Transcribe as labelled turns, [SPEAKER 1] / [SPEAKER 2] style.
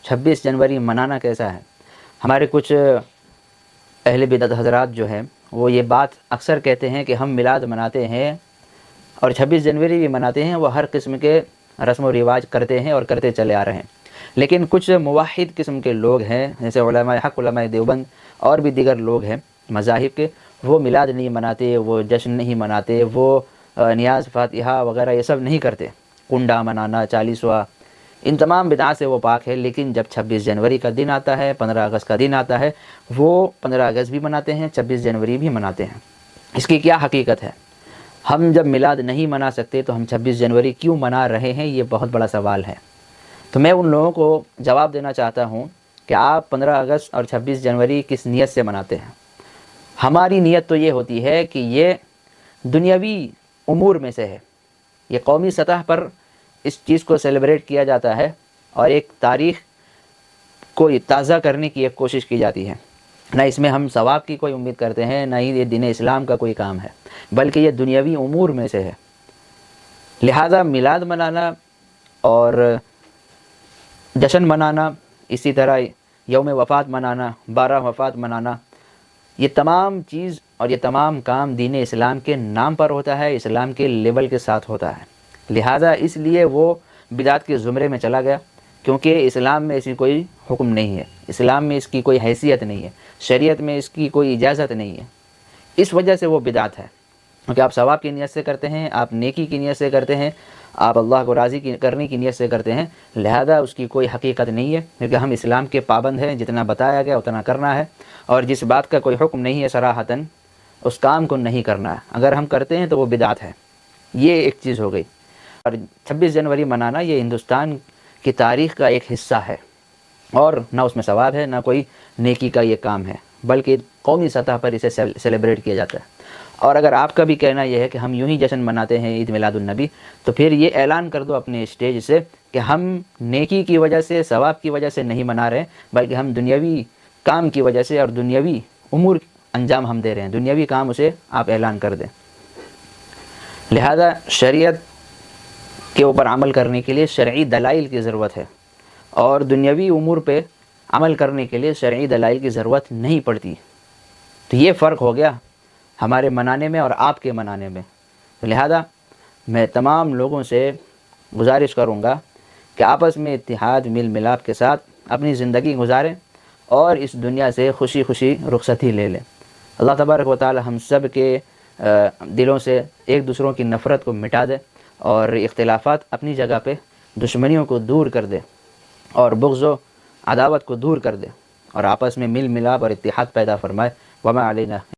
[SPEAKER 1] 26 जनवरी मनाना कैसा है। हमारे कुछ अहले बिदअत हज़रात जो हैं वो ये बात अक्सर कहते हैं कि हम मिलाद मनाते हैं और 26 जनवरी भी मनाते हैं, वो हर किस्म के रस्म व रिवाज करते हैं और करते चले आ रहे हैं। लेकिन कुछ मुवाहिद किस्म के लोग हैं, जैसे उलमाए हक़, उलमाए देवबंद और भी दीगर लोग हैं मज़ाहिब के, वो मिलाद नहीं मनाते, वो जश्न नहीं मनाते, वो नियाज़ फ़ातिहा वग़ैरह ये सब नहीं करते। कुंडा मनाना, 40वां, इन तमाम बिदअत से वो पाक है। लेकिन जब 26 जनवरी का दिन आता है, 15 अगस्त का दिन आता है, वो 15 अगस्त भी मनाते हैं, 26 जनवरी भी मनाते हैं। इसकी क्या हकीकत है? हम जब मिलाद नहीं मना सकते तो हम 26 जनवरी क्यों मना रहे हैं, ये बहुत बड़ा सवाल है। तो मैं उन लोगों को जवाब देना चाहता हूँ कि आप 15 अगस्त और 26 जनवरी किस नीयत से मनाते हैं। हमारी नीयत तो ये होती है कि ये दुनियावी उमूर में से है, ये कौमी सतह पर इस चीज़ को सेलिब्रेट किया जाता है और एक तारीख़ को ताज़ा करने की एक कोशिश की जाती है। ना इसमें हम सवाब की कोई उम्मीद करते हैं, ना ही ये दीन इस्लाम का कोई काम है, बल्कि ये दुनियावी उमूर में से है। लिहाजा मिलाद मनाना और जश्न मनाना, इसी तरह यौम वफ़ात मनाना, 12 वफ़ात मनाना, ये तमाम चीज़ और ये तमाम काम दीन इस्लाम के नाम पर होता है, इस्लाम के लेवल के साथ होता है। लिहाजा इसलिए वो बिदअत के ज़ुमरे में चला गया, क्योंकि इस्लाम में इसकी कोई हुक्म नहीं है, इस्लाम में इसकी कोई हैसियत नहीं है, शरीयत में इसकी कोई इजाज़त नहीं है। इस वजह से वो बिदअत है, क्योंकि आप सवाब की नीयत से करते हैं, आप नेकी की नीयत से करते हैं, आप अल्लाह को राज़ी करने की नीयत से करते हैं। लिहाजा उसकी कोई हकीकत नहीं है, क्योंकि हम इस्लाम के पाबंद हैं, जितना बताया गया उतना करना है, और जिस बात का कोई हुक्म नहीं है सराहतन, उस काम को नहीं करना है। अगर हम करते हैं तो वो बिदअत है। ये एक चीज़ हो गई। और 26 जनवरी मनाना ये हिंदुस्तान की तारीख़ का एक हिस्सा है, और ना उसमें सवाब है, ना कोई नेकी का ये काम है, बल्कि कौमी सतह पर इसे सेलिब्रेट किया जाता है। और अगर आपका भी कहना यह है कि हम यूं ही जश्न मनाते हैं ईद मिलादुन्नबी, तो फिर ये ऐलान कर दो अपने स्टेज से कि हम नेकी की वजह से, सवाब की वजह से नहीं मना रहे, बल्कि हम दुनियावी काम की वजह से और दुनियावी उमूर अंजाम हम दे रहे हैं, दुनियावी काम उसे आप ऐलान कर दें। लिहाजा शरीयत के ऊपर अमल करने के लिए शरई दलाइल की ज़रूरत है, और दुनियावी उमूर पे अमल करने के लिए शरई दलाइल की ज़रूरत नहीं पड़ती। तो ये फ़र्क हो गया हमारे मनाने में और आपके मनाने में। तो लिहाजा मैं तमाम लोगों से गुजारिश करूँगा कि आपस में इत्तिहाद मिल मिलाप के साथ अपनी ज़िंदगी गुजारें और इस दुनिया से खुशी खुशी रुखसती ले लें। अल्लाह तबारक व तआला हम सब के दिलों से एक दूसरों की नफ़रत को मिटा दे और इख्तिलाफ़ात अपनी जगह पे, दुश्मनियों को दूर कर दे और बुग़्ज़ व अदावत को दूर कर दे और आपस में मिल मिलाप और इत्तिहाद पैदा फ़रमाए। वमा अलैना।